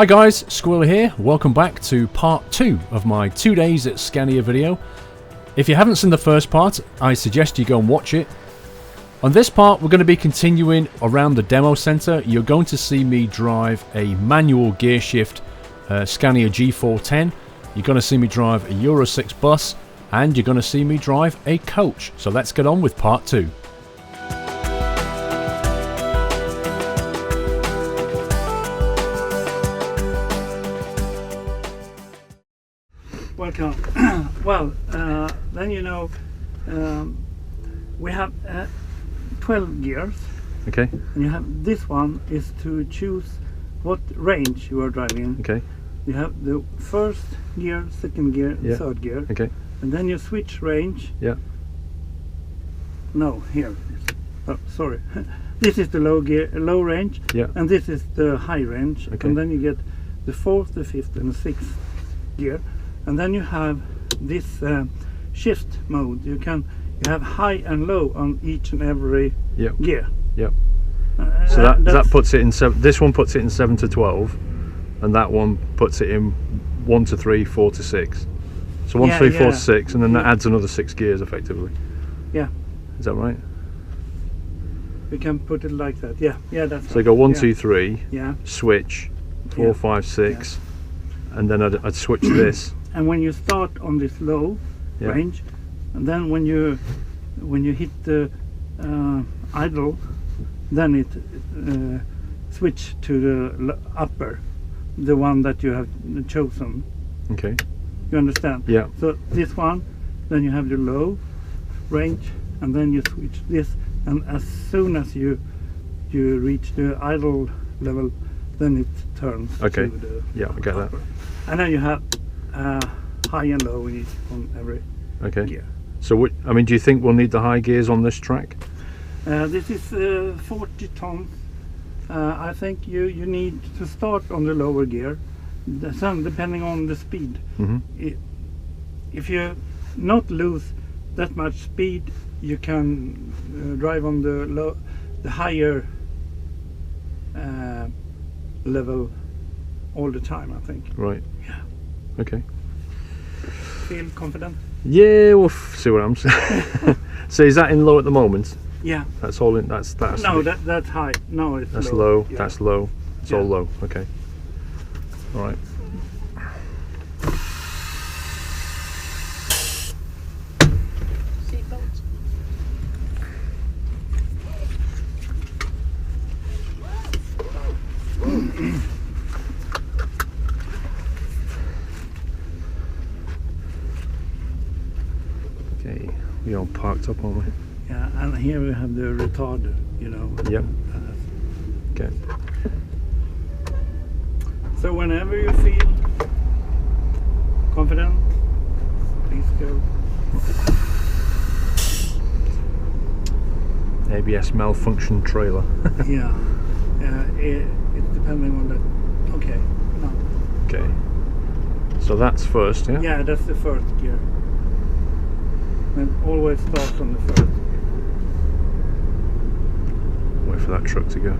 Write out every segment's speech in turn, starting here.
Hi guys, Squirrel here. Welcome back to part 2 of my 2 days at Scania video. If you haven't seen the first part, I suggest you go and watch it. On this part, we're going to be continuing around the demo centre. You're going to see me drive a manual gear shift Scania G410. You're going to see me drive a Euro 6 bus, and you're going to see me drive a coach. So let's get on with part 2. Welcome. Well, then we have 12 gears. Okay. And you have this one is to choose what range you are driving. Okay. You have the first gear, second gear, third gear. Okay. And then you switch range. Yeah. No, here. Oh, sorry. This is the low range. Yeah. And this is the high range. Okay. And then you get the fourth, the fifth, and the sixth gear. And then you have this shift mode. You have high and low on each and every gear. Yep. So that puts it in this one puts it in 7 to 12, and that one puts it in 1 to 3, 4 to 6. So 1, 3, 4 to 6, and then that adds another 6 gears effectively. Yeah. Is that right? We can put it like that. Yeah. Yeah, that's so you go 1, 2, 3. Yeah. Switch 4, 5, 6, and then I'd switch this. And when you start on this low range, and then when you hit the idle, then it switch to the upper, the one that you have chosen. Okay. You understand? Yeah. So this one, then you have the low range, and then you switch this, and as soon as you reach the idle level, then it turns to the I get upper. that. And then you have high and low in each on every gear. So do you think we'll need the high gears on this track? This is 40 tons. I think you need to start on the lower gear, depending on the speed. If you not lose that much speed, you can drive on the higher level all the time, I think. Right. Yeah. Okay. Feel confident? Yeah, we'll see what happens. So is that in low at the moment? Yeah. That's all in. That's no, that's high. No, it's that's low. Low. Yeah. That's low. It's all low. Okay. All right. Seatbelt. Okay, we all parked up, aren't we? Yeah, and here we have the retarder, Yep. Okay. So whenever you feel confident, please go. ABS malfunction trailer. Yeah. It's depending on that. Okay. No. Okay. So that's first, yeah? Yeah, that's the first gear. And always start on the first. Wait for that truck to go.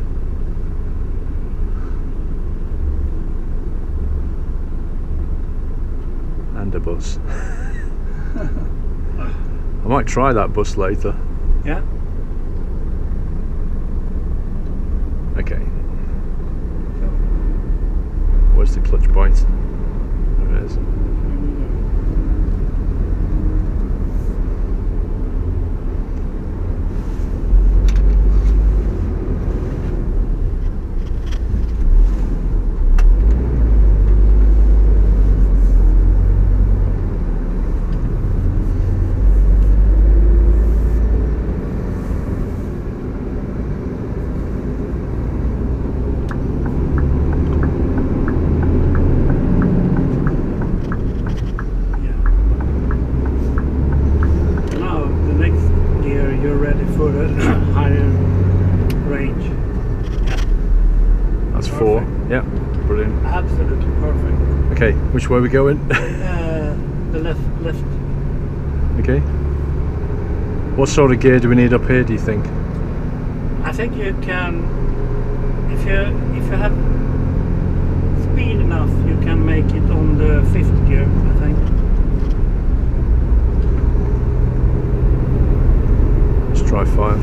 And a bus. I might try that bus later. Yeah. Okay. Where's the clutch point? There it is. Yeah, brilliant. Absolutely perfect. Okay, which way are we going? The left. Okay. What sort of gear do we need up here, do you think? I think you can, if you have speed enough. You can make it on the 5th gear, I think. Let's try 5.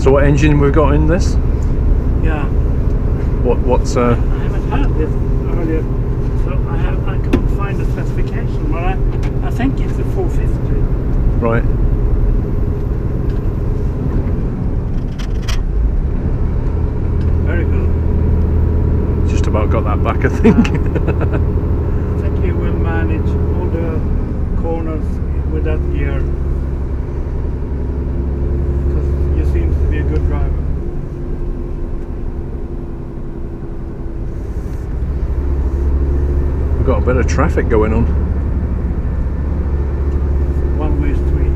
So what engine we've got in this? Yeah. What's I haven't had this earlier, so I can't find the specification, but I think it's a 450. right? Very good. Just about got that back, I think. I think you will manage all the corners with that gear, because you seem to be a good driver. We've got a bit of traffic going on. One-way street.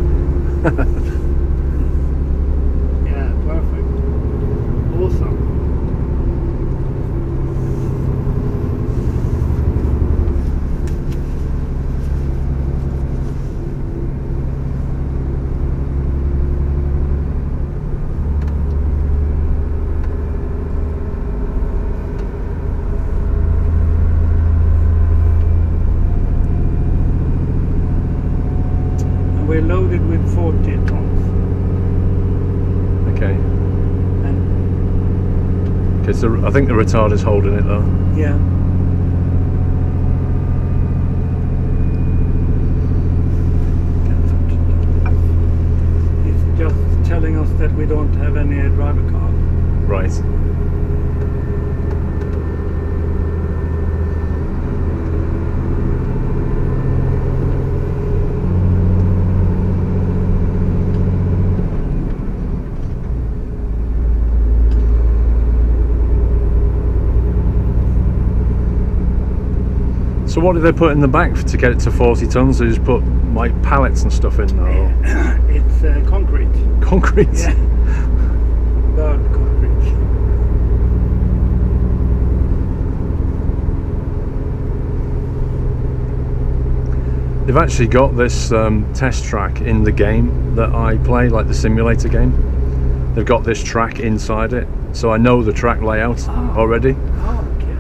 Yeah, perfect. Awesome. We're loaded with 40 tons. Okay. And Okay, so I think the retarder's holding it though. yeah. It's just telling us that we don't have any driver car. Right. So what did they put in the back to get it to 40 tons? They just put like pallets and stuff in there? It's concrete. Concrete? Yeah. Bird concrete. They've actually got this test track in the game that I play, like the simulator game. They've got this track inside it, so I know the track layout already. Oh, okay.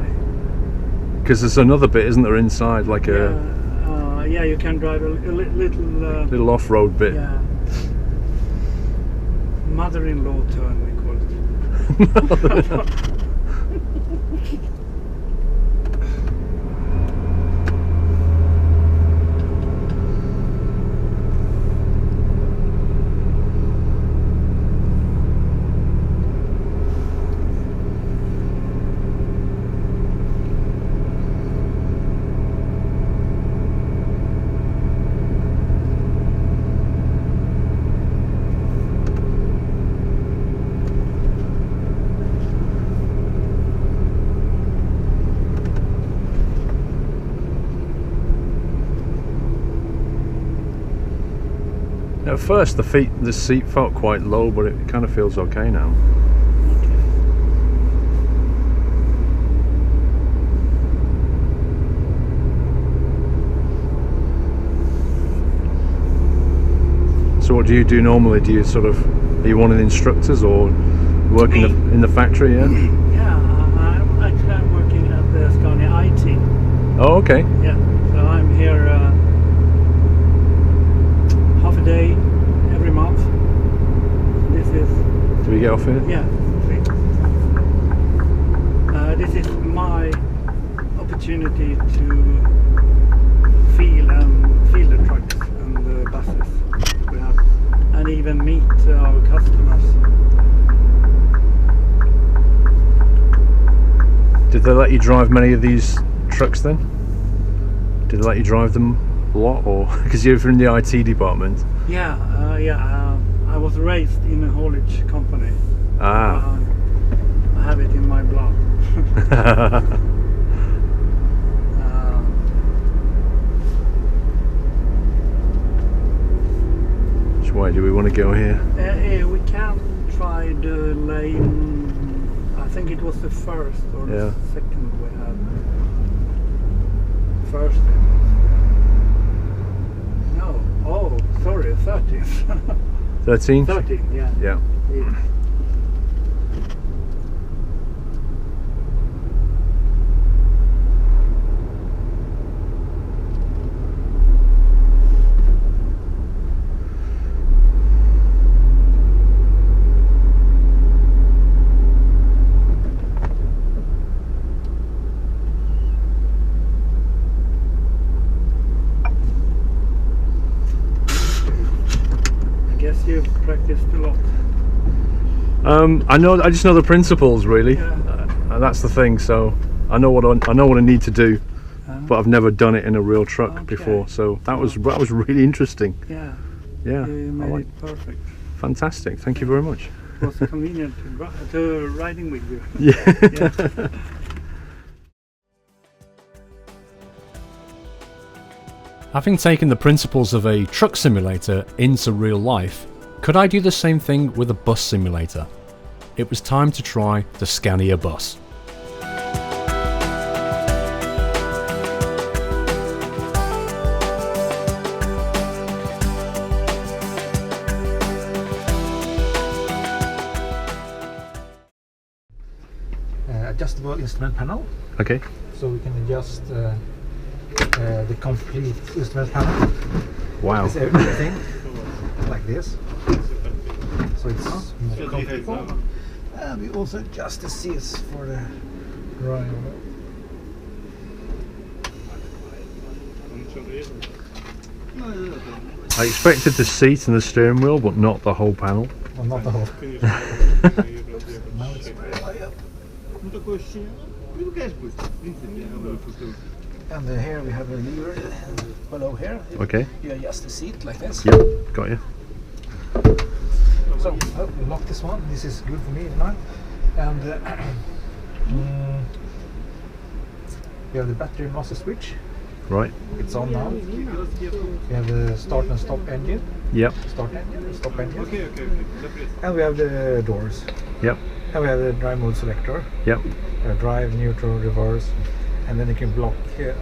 Because there's another bit, isn't there, inside, like Yeah, you can drive a little... little off-road bit. yeah. Mother-in-law turn, we call it. At first the seat felt quite low, but it kind of feels okay now. So what do you do normally? Do you are you one of the instructors or working in the factory? Yeah. Yeah, I'm working at the Scania IT. Oh, okay. Yeah, so I'm here half a day every month. This is... Do we get off here? Yeah, this is my opportunity to feel the trucks and the buses we have, and even meet our customers. Did they let you drive many of these trucks then? Did they let you drive them a lot, or because you're in the IT department? Yeah, I was raised in a haulage company. Ah. I have it in my blood. Which way do we want to go here? We can try the lane. I think it was the first or the second we had. First. No. Oh, sorry, 13th. 13th? 13, yeah. Yeah. guess you practiced a lot. I just know the principles really. Yeah. And that's the thing. So I know what I need to do, but I've never done it in a real truck Okay. before. So that was really interesting. Yeah. Yeah, You made it perfect. fantastic. Thank you very much. It was convenient to riding with you. Yeah. Yeah. Having taken the principles of a truck simulator into real life, could I do the same thing with a bus simulator? It was time to try the Scania bus. Adjustable instrument panel, Okay. so we can adjust the complete instrument panel. Wow. It's everything like this, so it's more comfortable. And we also adjust the seats for the driver. I expected the seat and the steering wheel, but not the whole panel. Well, not the whole. Now it's high up. And here we have a lever below here. Okay. You adjust the seat like this. Yep. Got you. So we lock this one. This is good for me now. And we have the battery master switch. Right. It's on now. We have the start and stop engine. Yep. Start engine, stop engine. And we have the doors. Yep. And we have the drive mode selector. Yep. Drive, neutral, reverse. And then you can block here.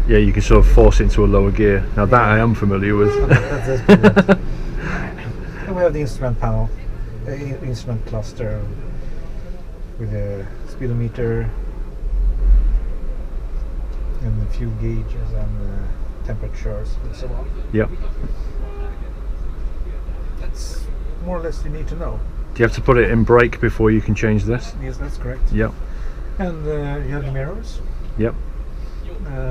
Yeah, you can sort of force it into a lower gear. Now that I am familiar with. That's brilliant. And we have the instrument panel, instrument cluster with a speedometer and a few gauges and temperatures and so on. Yep. That's more or less you need to know. Do you have to put it in brake before you can change this? Yes, that's correct. Yep. And you have the mirrors. Yep.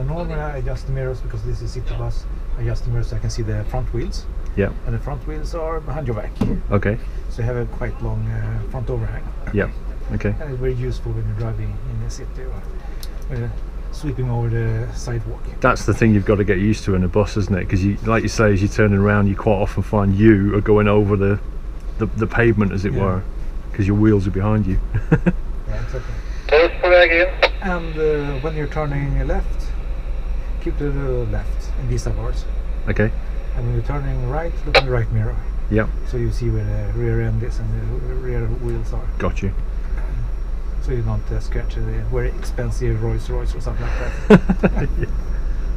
Normally I adjust the mirrors because this is city bus. I adjust the mirrors so I can see the front wheels. Yep. And the front wheels are behind your back. Okay. So you have a quite long front overhang. Yep. Okay. And it's very useful when you're driving in the city or sweeping over the sidewalk. That's the thing you've got to get used to in a bus, isn't it? Because you, like you say, as you're turning around, you quite often find you are going over the pavement, as it were, because your wheels are behind you. Yeah, exactly. And when you're turning left, keep to the left in these bars. Okay. And when you're turning right, look in the right mirror. Yep. So you see where the rear end is and the rear wheels are. Got you. So you don't scratch a very expensive Rolls Royce or something like that. Yeah.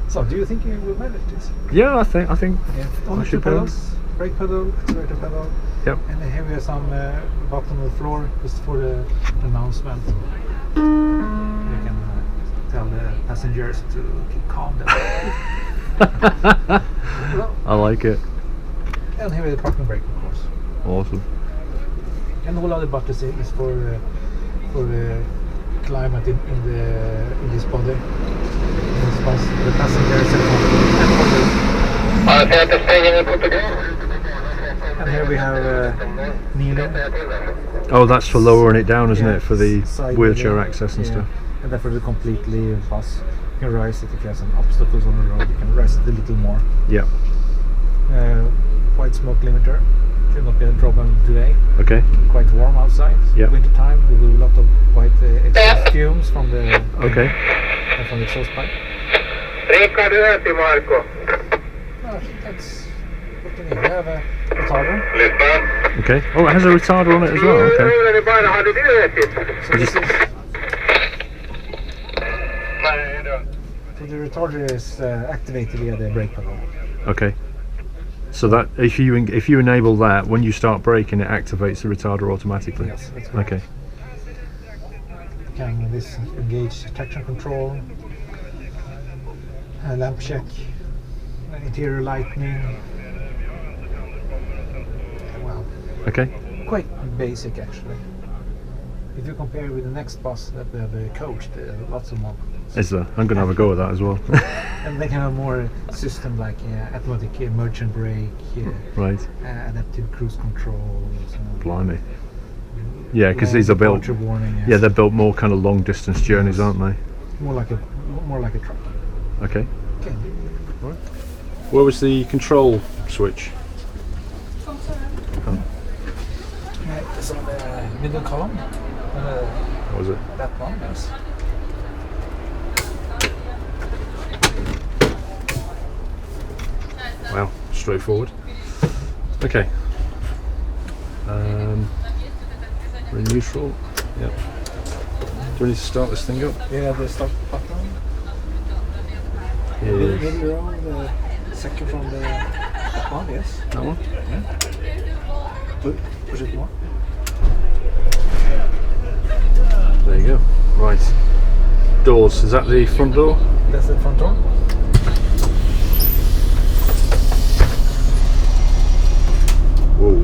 So do you think you will manage this? Yeah, I think. Yeah. Only I two should pedals, brake pedal, accelerator pedal. Yep. And here we have some button on the floor just for the announcement. You can tell the passengers to keep calm down. I like it. And here we have the parking brake, of course. Awesome. And all other buttons is for the climate in this body. In this bus, the passengers and here we have kneeling. Oh, that's for lowering it down, isn't Yeah, it? For the side wheelchair wheeling. access and Yeah. stuff. And then for the completely bus, you can rise it if you have some obstacles on the road. You can rise it a little more. Yeah. White smoke limiter should not be a problem today. Okay. Quite warm outside. Yeah. Winter time, there will be a lot of white exhaust fumes from the from the exhaust pipe. That's what you need. We have a retarder. Okay. Oh, it has a retarder on it as well. Okay. So this is. So the retarder is activated via the brake pedal. Okay. So that if you enable that, when you start braking, it activates the retarder automatically. Yes, that's correct. Okay. Can this engage traction control, lamp check, interior lighting. Wow. Okay. Quite basic actually. If you compare with the next bus that we have a coach, there are lots of more Is there? I'm going to have a go at that as well. And they can have more system like automatic merchant brake, Right. adaptive cruise control. Blimey. Yeah, because these are built. Warning, Yeah, they're built more kind of long distance journeys, aren't they? More like a truck. Okay. Okay. Right. Where was the control switch? It's on the middle column. What was it? That one, yes. Wow, straightforward. Okay. We're in neutral. Yep. Do we need to start this thing up? Yeah, the stop button. Yeah. Middle row, the second from the that one, yes. That one? Yeah. Push it more. There you go. Right. Doors. Is that the front door? That's the front door. Whoa.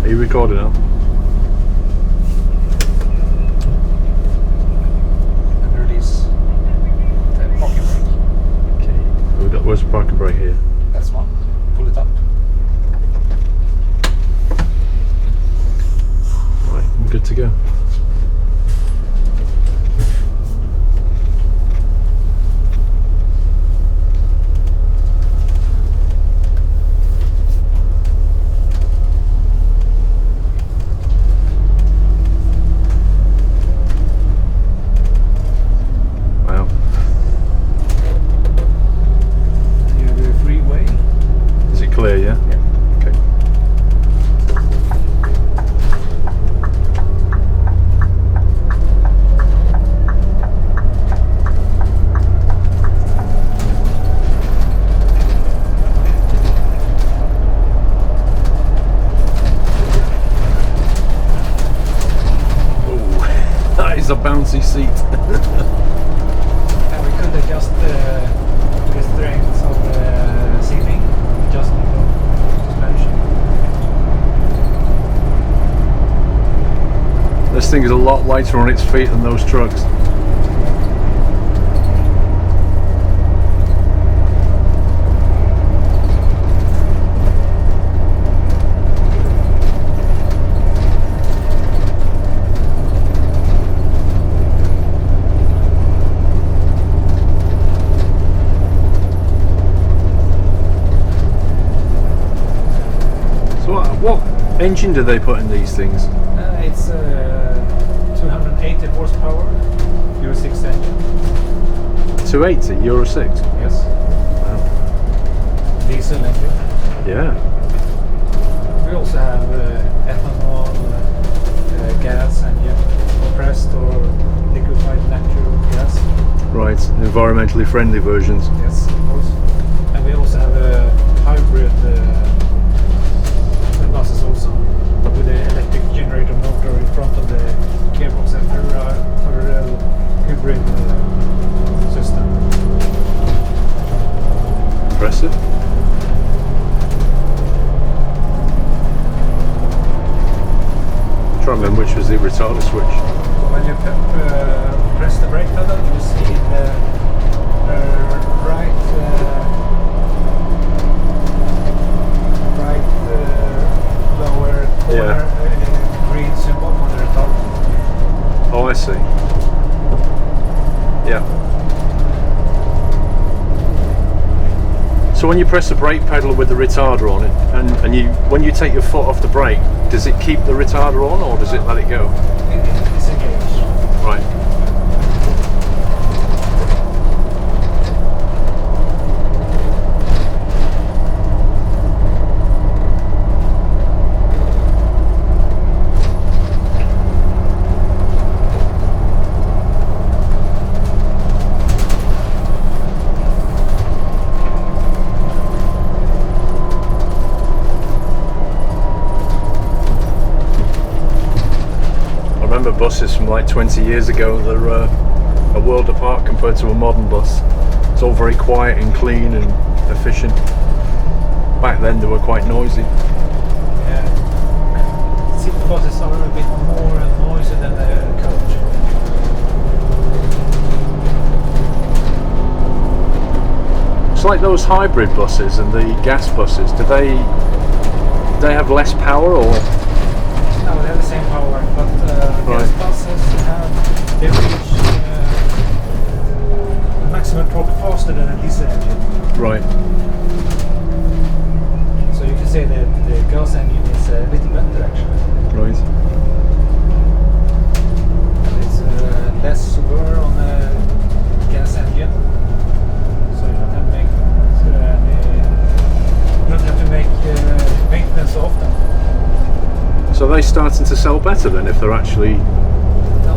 Are you recording now? And release the parking brake. Okay. Where's the parking brake here? That's one. Pull it up. Right, I'm good to go. Clear, yeah? Yeah. Okay. Oh, that is a bouncy seat. And we could adjust the strength of the seating. Adjustment of suspension. This thing is a lot lighter on its feet than those trucks. What engine do they put in these things? It's 280 horsepower, Euro 6 engine. 280, Euro 6? Yes. Wow. Diesel engine. Yeah. We also have ethanol, gas engine, compressed or liquefied natural gas. Right, environmentally friendly versions. Yes, of course. And we also have a hybrid buses also, with the electric generator motor in front of the gearbox after for a hybrid system. Impressive. Try and remember which was the retarder switch. When you press the brake pedal, you see the right lower corner green symbol on the retarder. Oh, I see. Yeah. So when you press the brake pedal with the retarder on it, and when you take your foot off the brake, does it keep the retarder on or does it let it go? It's engaged. Right. Buses from like 20 years ago, they're a world apart compared to a modern bus. It's all very quiet and clean and efficient. Back then they were quite noisy. Yeah. City buses are a bit more noisy than the coach. like those hybrid buses and the gas buses. Do they have less power or? No, they have the same power, but gas buses they reach the maximum torque faster than a diesel engine. Right. So you can say that the gas engine is a little better actually. Right. It's less wear on the gas engine, so you don't have to make maintenance so often. So are they starting to sell better then if they're actually? The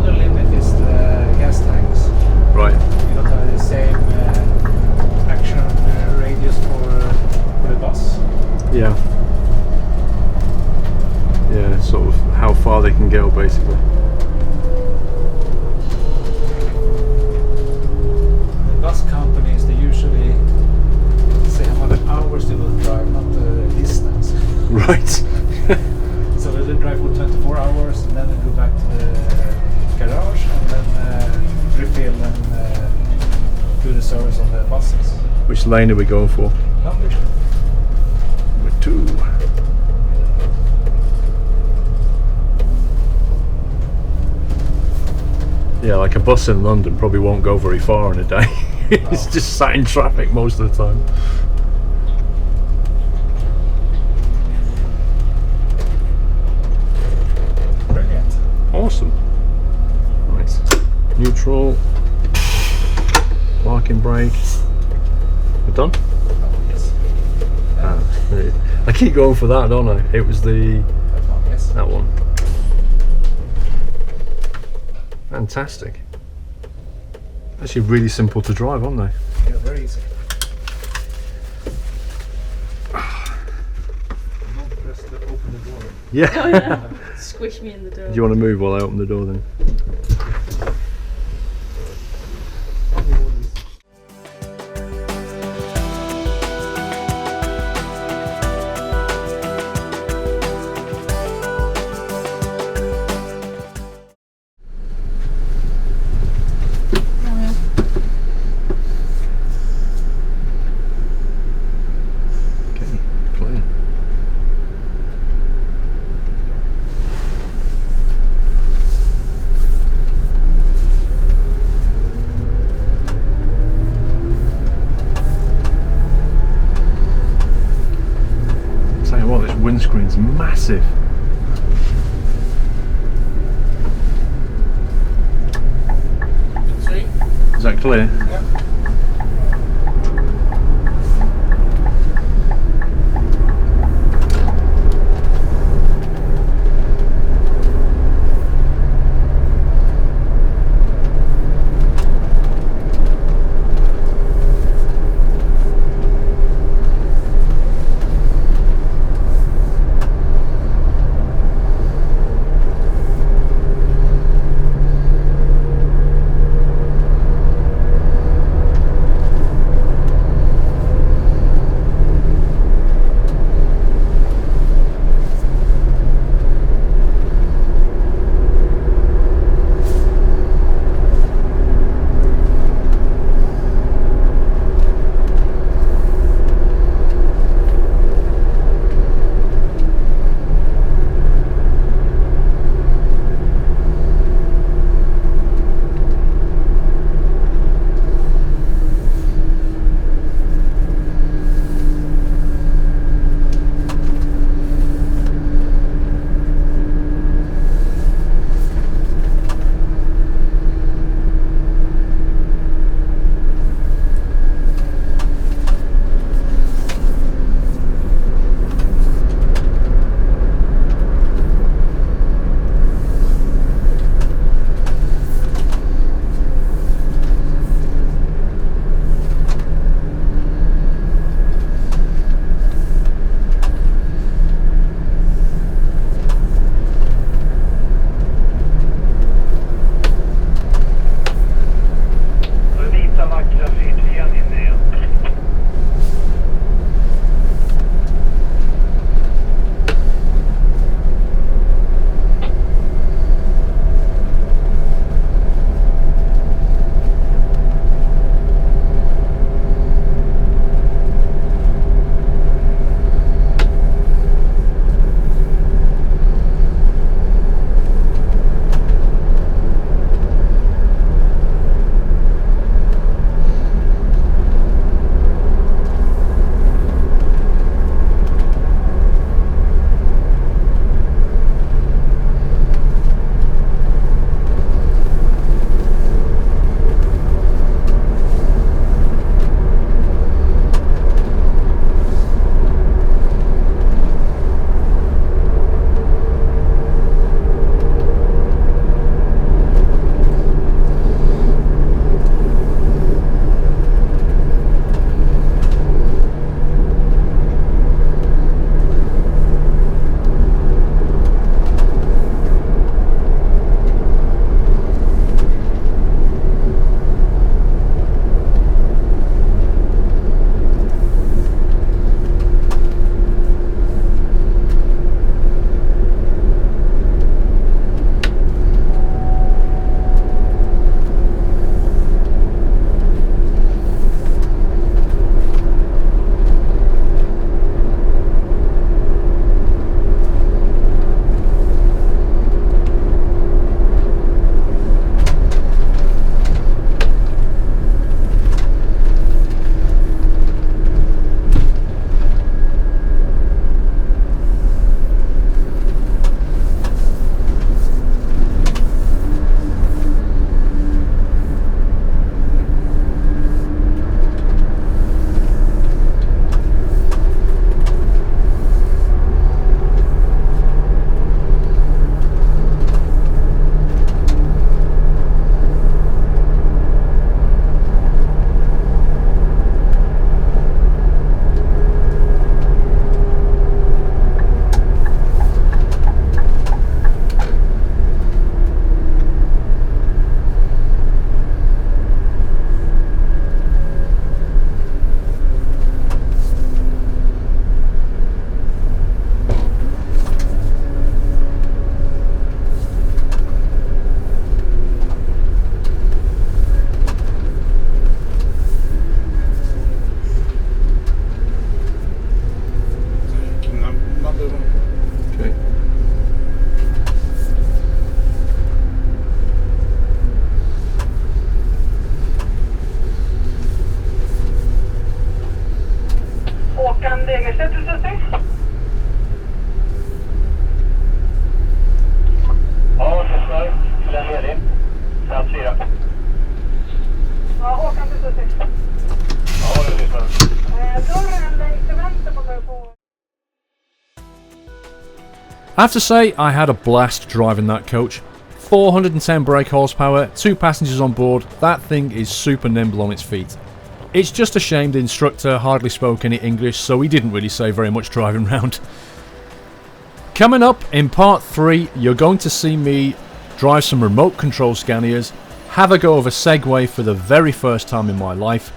other limit is the gas tanks. Right. You don't have the same action radius for the bus. Yeah. Yeah, sort of how far they can go basically. The bus companies, they usually say how many hours they will drive, not the distance. Right. So they drive for 24 hours and then they go back to the garage and then refill and do the service on the buses. Which lane are we going for? Number 2. Number 2. Yeah, like a bus in London probably won't go very far in a day. It's just sat in traffic most of the time. Brilliant. Awesome. Right. Neutral. Parking brake. We're done? Yes. I keep going for that, don't I? It was the... That one, yes. that one. Fantastic. Actually really simple to drive, aren't they? Yeah, very easy. Don't press the open the door. Yeah. Oh yeah. Squish me in the door. Do you want to move while I open the door then? Windscreen's massive. Is that clear? Yeah. Segerstedt till Södertälje. Ja, Södertälje. Den ledig. Plats 4. Ja, Håkan till Södertälje. Ja, det lyssnar. Dörren längst till vänster kommer på. I have to say, I had a blast driving that coach. 410 brake horsepower, 2 passengers on board, that thing is super nimble on its feet. It's just a shame the instructor hardly spoke any English, so he didn't really say very much driving round. Coming up in part 3, you're going to see me drive some remote control Scanias, have a go of a Segway for the very first time in my life.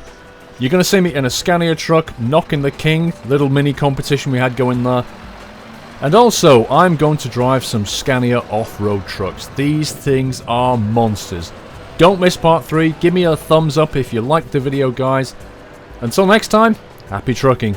You're going to see me in a Scania truck knocking the king, little mini competition we had going there. And also, I'm going to drive some Scania off-road trucks. These things are monsters. Don't miss part 3, give me a thumbs up if you liked the video, guys. Until next time, happy trucking.